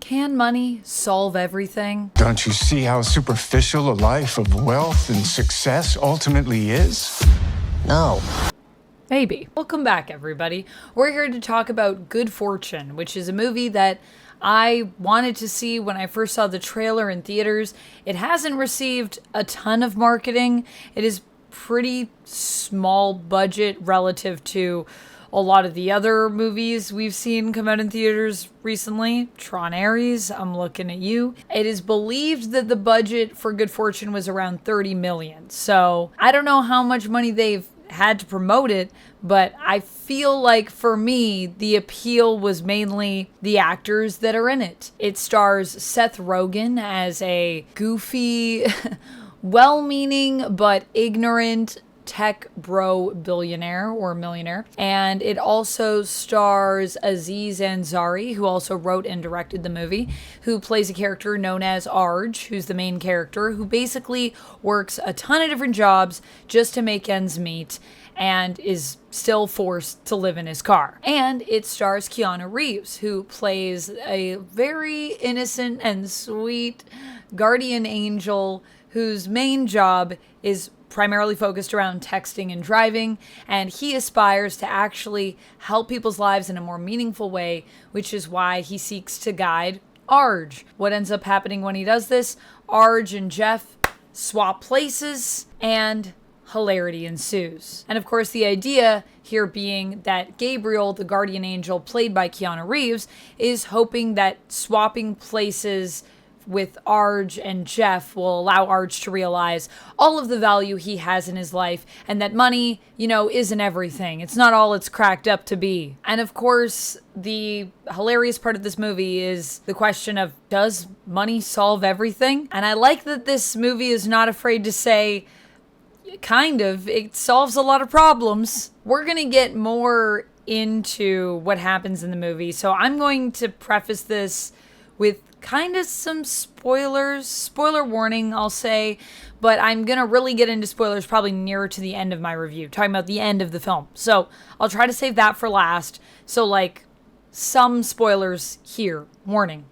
Can money solve everything? Don't you see how superficial a life of wealth and success ultimately is? No. Maybe. Welcome back, everybody. We're here to talk about Good Fortune, which is a movie that I wanted to see when I first saw the trailer in theaters. It hasn't received a ton of marketing. It is pretty small budget relative to a lot of the other movies we've seen come out in theaters recently. Tron Ares, I'm looking at you. It is believed that the budget for Good Fortune was around $30 million. So I don't know how much money they've had to promote it, but I feel like for me, the appeal was mainly the actors that are in it. It stars Seth Rogen as a goofy, well-meaning but ignorant tech bro billionaire or millionaire. And it also stars Aziz Ansari, who also wrote and directed the movie, who plays a character known as Arj, who's the main character, who basically works a ton of different jobs just to make ends meet and is still forced to live in his car. And it stars Keanu Reeves, who plays a very innocent and sweet guardian angel whose main job is primarily focused around texting and driving, and he aspires to actually help people's lives in a more meaningful way, which is why he seeks to guide Arj. What ends up happening when he does this? Arj and Jeff swap places, and hilarity ensues. And of course, the idea here being that Gabriel, the guardian angel played by Keanu Reeves, is hoping that swapping places with Arj and Jeff will allow Arj to realize all of the value he has in his life and that money, isn't everything. It's not all it's cracked up to be. And of course, the hilarious part of this movie is the question of, does money solve everything? And I like that this movie is not afraid to say, kind of, it solves a lot of problems. We're going to get more into what happens in the movie, so I'm going to preface this with kind of some spoilers. Spoiler warning, I'll say, but I'm going to really get into spoilers probably nearer to the end of my review, talking about the end of the film. So I'll try to save that for last. So, some spoilers here. Warning.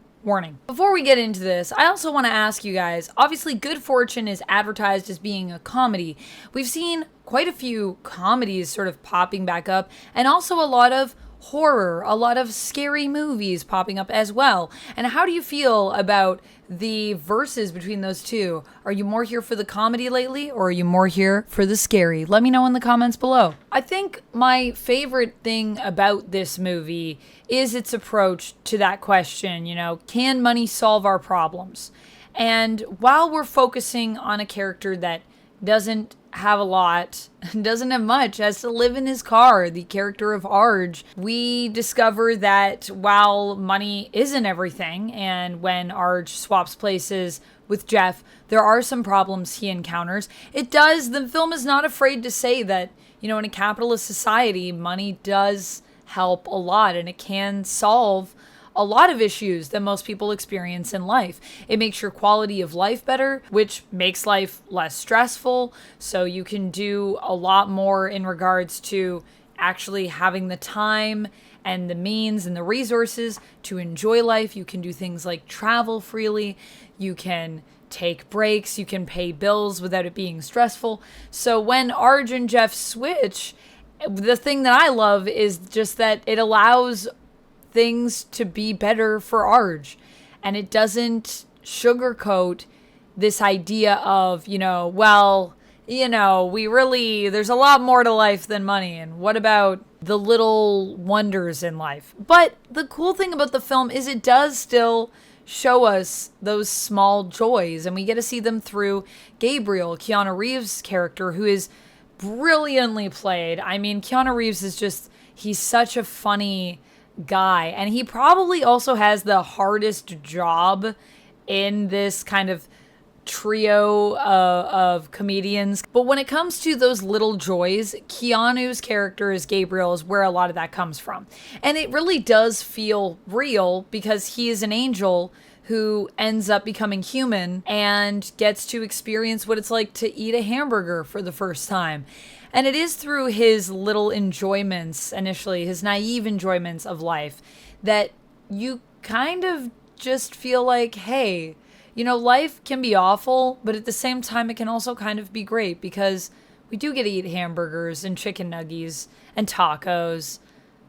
Before we get into this, I also want to ask you guys, obviously Good Fortune is advertised as being a comedy. We've seen quite a few comedies sort of popping back up, and also a lot of horror, a lot of scary movies popping up as well. And how do you feel about the verses between those two? Are you more here for the comedy lately, or are you more here for the scary? Let me know in the comments below. I think my favorite thing about this movie is its approach to that question, can money solve our problems? And while we're focusing on a character that doesn't have a lot, doesn't have much, has to live in his car, the character of Arj, we discover that while money isn't everything, and when Arj swaps places with Jeff, there are some problems he encounters. The film is not afraid to say that, in a capitalist society, money does help a lot, and it can solve a lot of issues that most people experience in life. It makes your quality of life better, which makes life less stressful. So you can do a lot more in regards to actually having the time and the means and the resources to enjoy life. You can do things like travel freely. You can take breaks. You can pay bills without it being stressful. So when Arj and Jeff switch, the thing that I love is just that it allows things to be better for Arj, and it doesn't sugarcoat this idea of, there's a lot more to life than money, and what about the little wonders in life? But the cool thing about the film is it does still show us those small joys, and we get to see them through Gabriel, Keanu Reeves' character, who is brilliantly played. I mean, Keanu Reeves he's such a funny guy, and he probably also has the hardest job in this kind of trio of comedians. But when it comes to those little joys, Keanu's character as Gabriel is where a lot of that comes from. And it really does feel real because he is an angel who ends up becoming human and gets to experience what it's like to eat a hamburger for the first time. And it is through his little enjoyments initially, his naive enjoyments of life, that you kind of just feel like, hey, life can be awful, but at the same time, it can also kind of be great because we do get to eat hamburgers and chicken nuggies and tacos,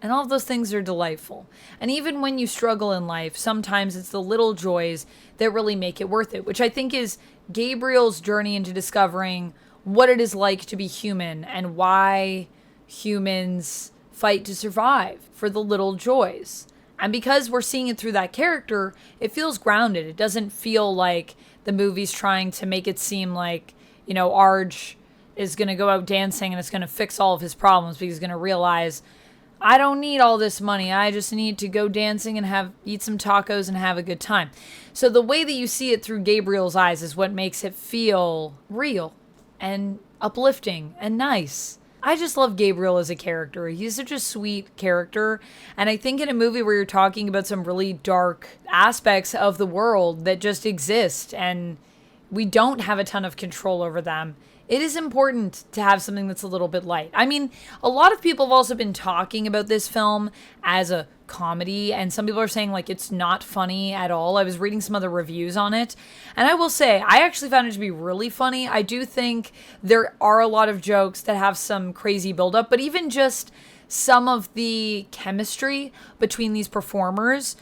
and all of those things are delightful. And even when you struggle in life, sometimes it's the little joys that really make it worth it, which I think is Gabriel's journey into discovering what it is like to be human and why humans fight to survive for the little joys. And because we're seeing it through that character, it feels grounded. It doesn't feel like the movie's trying to make it seem like, Arj is going to go out dancing and it's going to fix all of his problems because he's going to realize, I don't need all this money. I just need to go dancing and eat some tacos and have a good time. So the way that you see it through Gabriel's eyes is what makes it feel real and uplifting and nice. I just love Gabriel as a character. He's such a sweet character. And I think in a movie where you're talking about some really dark aspects of the world that just exist and we don't have a ton of control over them, it is important to have something that's a little bit light. I mean, a lot of people have also been talking about this film as a comedy, and some people are saying like it's not funny at all. I was reading some other reviews on it, and I will say I actually found it to be really funny. I do think there are a lot of jokes that have some crazy buildup, but even just some of the chemistry between these performers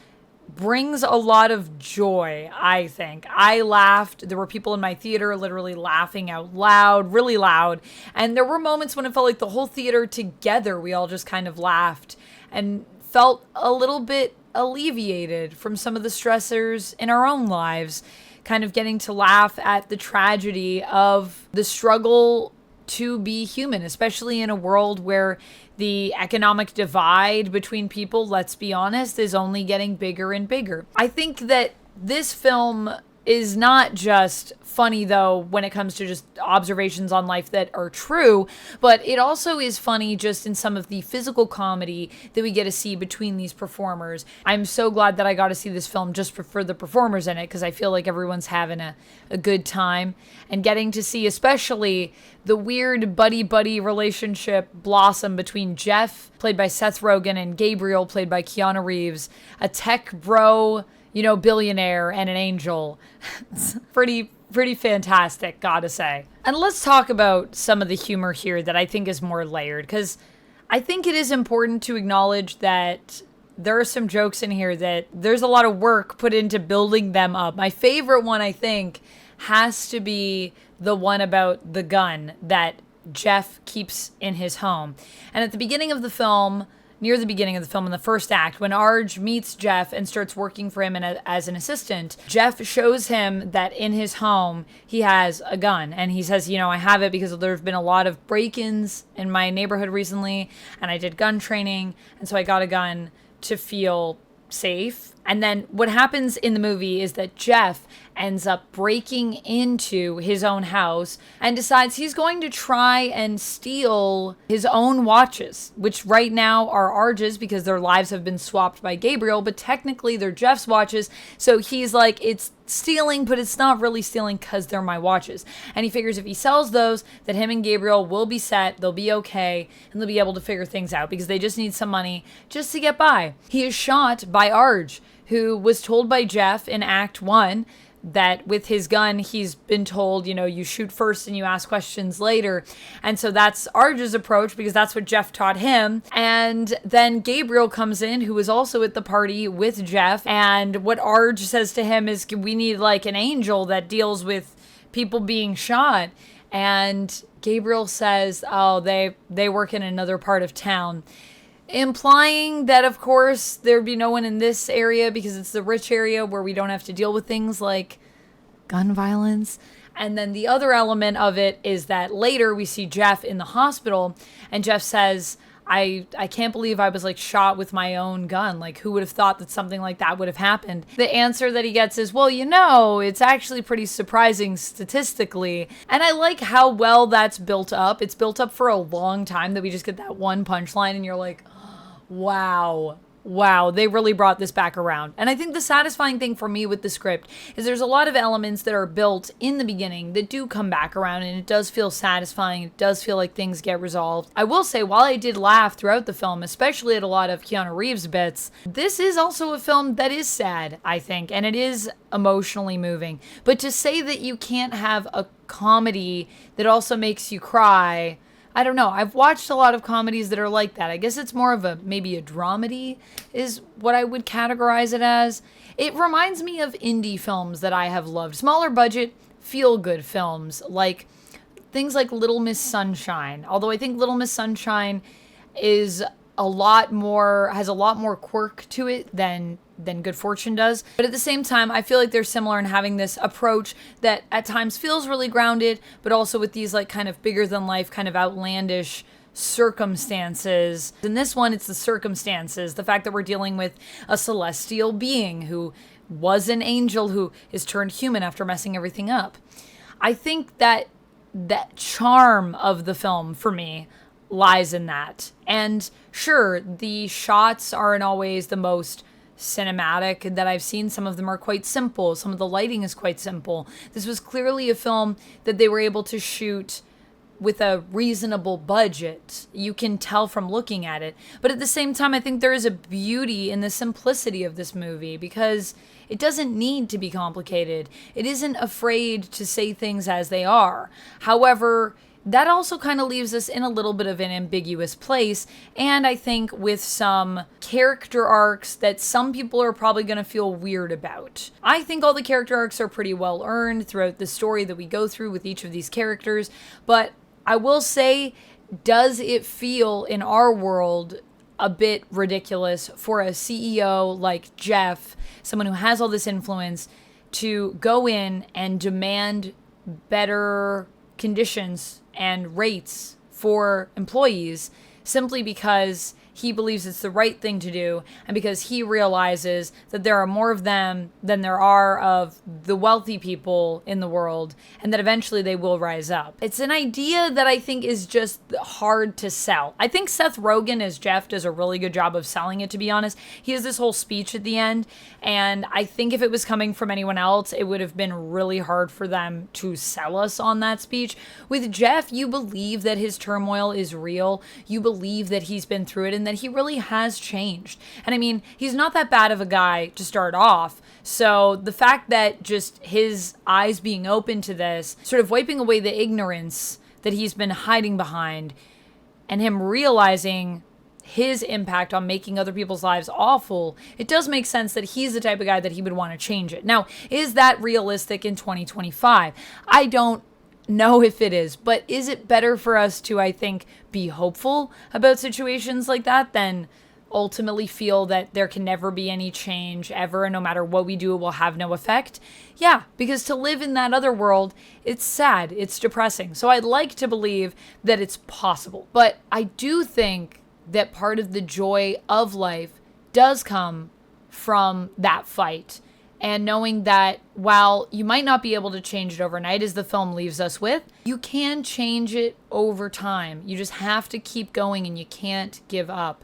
brings a lot of joy, I think. I laughed. There were people in my theater literally laughing out loud, really loud. And there were moments when it felt like the whole theater together, we all just kind of laughed and felt a little bit alleviated from some of the stressors in our own lives, kind of getting to laugh at the tragedy of the struggle to be human, especially in a world where the economic divide between people, let's be honest, is only getting bigger and bigger. I think that this film is not just funny, though, when it comes to just observations on life that are true, but it also is funny just in some of the physical comedy that we get to see between these performers. I'm so glad that I got to see this film just for the performers in it, because I feel like everyone's having a good time, and getting to see especially the weird buddy-buddy relationship blossom between Jeff, played by Seth Rogen, and Gabriel, played by Keanu Reeves, a tech bro, billionaire and an angel. It's pretty fantastic, gotta say. And let's talk about some of the humor here that I think is more layered, because I think it is important to acknowledge that there are some jokes in here that there's a lot of work put into building them up. My favorite one, I think, has to be the one about the gun that Jeff keeps in his home. And at the beginning of the film, near the beginning of the film in the first act, when Arj meets Jeff and starts working for him as an assistant, Jeff shows him that in his home he has a gun. And he says, I have it because there have been a lot of break-ins in my neighborhood recently, and I did gun training, and so I got a gun to feel safe. And then what happens in the movie is that Jeff ends up breaking into his own house and decides he's going to try and steal his own watches, which right now are Arj's because their lives have been swapped by Gabriel, but technically they're Jeff's watches. So he's like, it's stealing, but it's not really stealing because they're my watches. And he figures if he sells those, that him and Gabriel will be set, they'll be okay, and they'll be able to figure things out because they just need some money just to get by. He is shot by Arj, who was told by Jeff in Act 1 that with his gun, he's been told, you shoot first and you ask questions later. And so that's Arj's approach because that's what Jeff taught him. And then Gabriel comes in, who was also at the party with Jeff. And what Arj says to him is, we need like an angel that deals with people being shot. And Gabriel says, oh, they work in another part of town, implying that, of course, there'd be no one in this area because it's the rich area where we don't have to deal with things like gun violence. And then the other element of it is that later we see Jeff in the hospital, and Jeff says, I can't believe I was like shot with my own gun. Like, who would have thought that something like that would have happened? The answer that he gets is, well, it's actually pretty surprising statistically. And I like how well that's built up. It's built up for a long time that we just get that one punchline and you're like, wow, wow, they really brought this back around. And I think the satisfying thing for me with the script is there's a lot of elements that are built in the beginning that do come back around, and it does feel satisfying. It does feel like things get resolved. I will say, while I did laugh throughout the film, especially at a lot of Keanu Reeves bits, this is also a film that is sad, I think, and it is emotionally moving. But to say that you can't have a comedy that also makes you cry, I don't know. I've watched a lot of comedies that are like that. I guess it's more of maybe a dramedy is what I would categorize it as. It reminds me of indie films that I have loved. Smaller budget, feel-good films, like things like Little Miss Sunshine. Although I think Little Miss Sunshine has a lot more quirk to it than Good Fortune does. But at the same time, I feel like they're similar in having this approach that at times feels really grounded, but also with these like kind of bigger than life, kind of outlandish circumstances. In this one, it's the circumstances, the fact that we're dealing with a celestial being who was an angel who is turned human after messing everything up. I think that charm of the film for me lies in that. And sure, the shots aren't always the most cinematic that I've seen. Some of them are quite simple. Some of the lighting is quite simple. This was clearly a film that they were able to shoot with a reasonable budget. You can tell from looking at it. But at the same time, I think there is a beauty in the simplicity of this movie because it doesn't need to be complicated. It isn't afraid to say things as they are. However, that also kind of leaves us in a little bit of an ambiguous place, and I think with some character arcs that some people are probably going to feel weird about. I think all the character arcs are pretty well earned throughout the story that we go through with each of these characters, but I will say, does it feel in our world a bit ridiculous for a CEO like Jeff, someone who has all this influence, to go in and demand better conditions and rates for employees simply because he believes it's the right thing to do and because he realizes that there are more of them than there are of the wealthy people in the world and that eventually they will rise up. It's an idea that I think is just hard to sell. I think Seth Rogen as Jeff does a really good job of selling it, to be honest. He has this whole speech at the end, and I think if it was coming from anyone else, it would have been really hard for them to sell us on that speech. With Jeff, you believe that his turmoil is real. You believe that he's been through it and that he really has changed. And I mean, he's not that bad of a guy to start off. So the fact that just his eyes being open to this, sort of wiping away the ignorance that he's been hiding behind, and him realizing his impact on making other people's lives awful, it does make sense that he's the type of guy that he would want to change it. Now, is that realistic in 2025? I don't know if it is, but is it better for us to, I think, be hopeful about situations like that than ultimately feel that there can never be any change ever, and no matter what we do, it will have no effect? Yeah, because to live in that other world, it's sad, it's depressing. So I'd like to believe that it's possible. But I do think that part of the joy of life does come from that fight. And knowing that while you might not be able to change it overnight, as the film leaves us with, you can change it over time. You just have to keep going and you can't give up.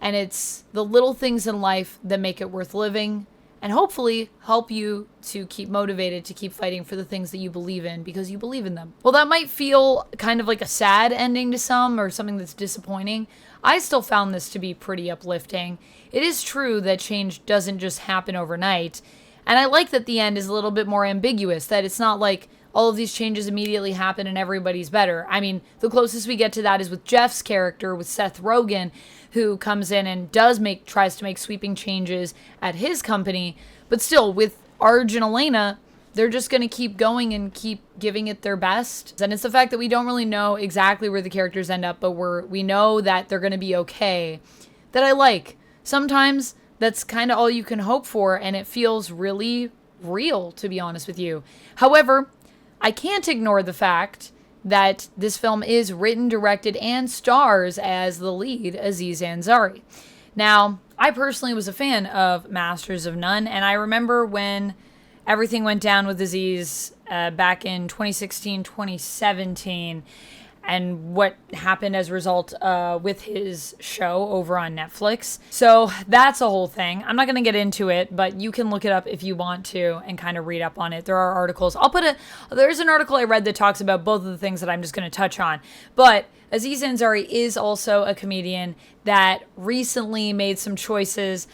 And it's the little things in life that make it worth living and hopefully help you to keep motivated to keep fighting for the things that you believe in because you believe in them. Well, that might feel kind of like a sad ending to some or something that's disappointing. I still found this to be pretty uplifting. It is true that change doesn't just happen overnight. And I like that the end is a little bit more ambiguous, that it's not like all of these changes immediately happen and everybody's better. I mean, the closest we get to that is with Jeff's character, with Seth Rogen, who comes in and tries to make sweeping changes at his company. But still, with Arj and Elena, they're just going to keep going and keep giving it their best. And it's the fact that we don't really know exactly where the characters end up, but we know that they're going to be okay, that I like. Sometimes that's kind of all you can hope for, and it feels really real, to be honest with you. However, I can't ignore the fact that this film is written, directed, and stars as the lead Aziz Ansari. Now, I personally was a fan of Masters of None, and I remember when everything went down with Aziz back in 2016, 2017, and what happened as a result with his show over on Netflix. So that's a whole thing. I'm not going to get into it, but you can look it up if you want to and kind of read up on it. There are articles. There's an article I read that talks about both of the things that I'm just going to touch on. But Aziz Ansari is also a comedian that recently made some choices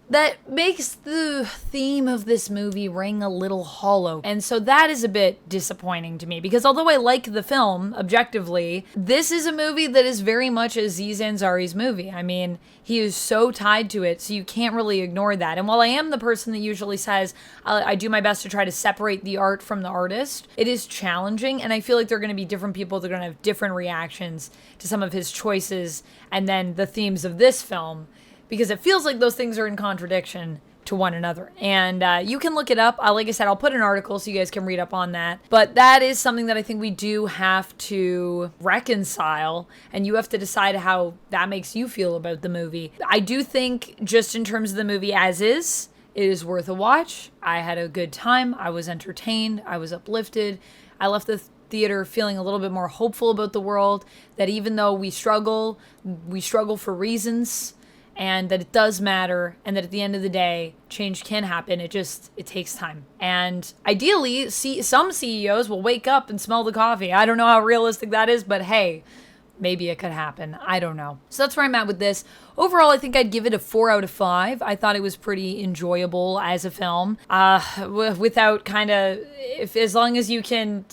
that makes the theme of this movie ring a little hollow. And so that is a bit disappointing to me, because although I like the film objectively, this is a movie that is very much Aziz Ansari's movie. I mean, he is so tied to it, so you can't really ignore that. And while I am the person that usually says I do my best to try to separate the art from the artist, it is challenging, and I feel like there are going to be different people that are going to have different reactions to some of his choices and then the themes of this film, because it feels like those things are in contradiction to one another. And you can look it up. Like I said, I'll put an article so you guys can read up on that. But that is something that I think we do have to reconcile, and you have to decide how that makes you feel about the movie. I do think, just in terms of the movie as is, it is worth a watch. I had a good time. I was entertained. I was uplifted. I left the theater feeling a little bit more hopeful about the world, that even though we struggle for reasons, and that it does matter, and that at the end of the day, change can happen. It takes time. And ideally, some CEOs will wake up and smell the coffee. I don't know how realistic that is, but hey, maybe it could happen. I don't know. So that's where I'm at with this. Overall, I think I'd give it a 4 out of 5. I thought it was pretty enjoyable as a film. Without kind of, as long as you can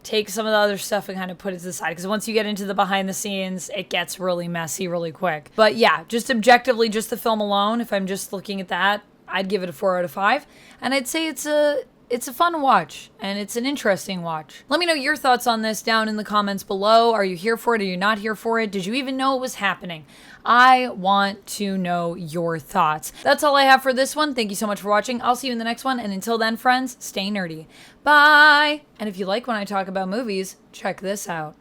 take some of the other stuff and kind of put it to the side, because once you get into the behind the scenes, it gets really messy really quick. But yeah, just objectively, just the film alone, if I'm just looking at that, I'd give it a 4 out of 5. And I'd say it's a fun watch, and it's an interesting watch. Let me know your thoughts on this down in the comments below. Are you here for it? Are you not here for it? Did you even know it was happening? I want to know your thoughts. That's all I have for this one. Thank you so much for watching. I'll see you in the next one. And until then, friends, stay nerdy. Bye. And if you like when I talk about movies, check this out.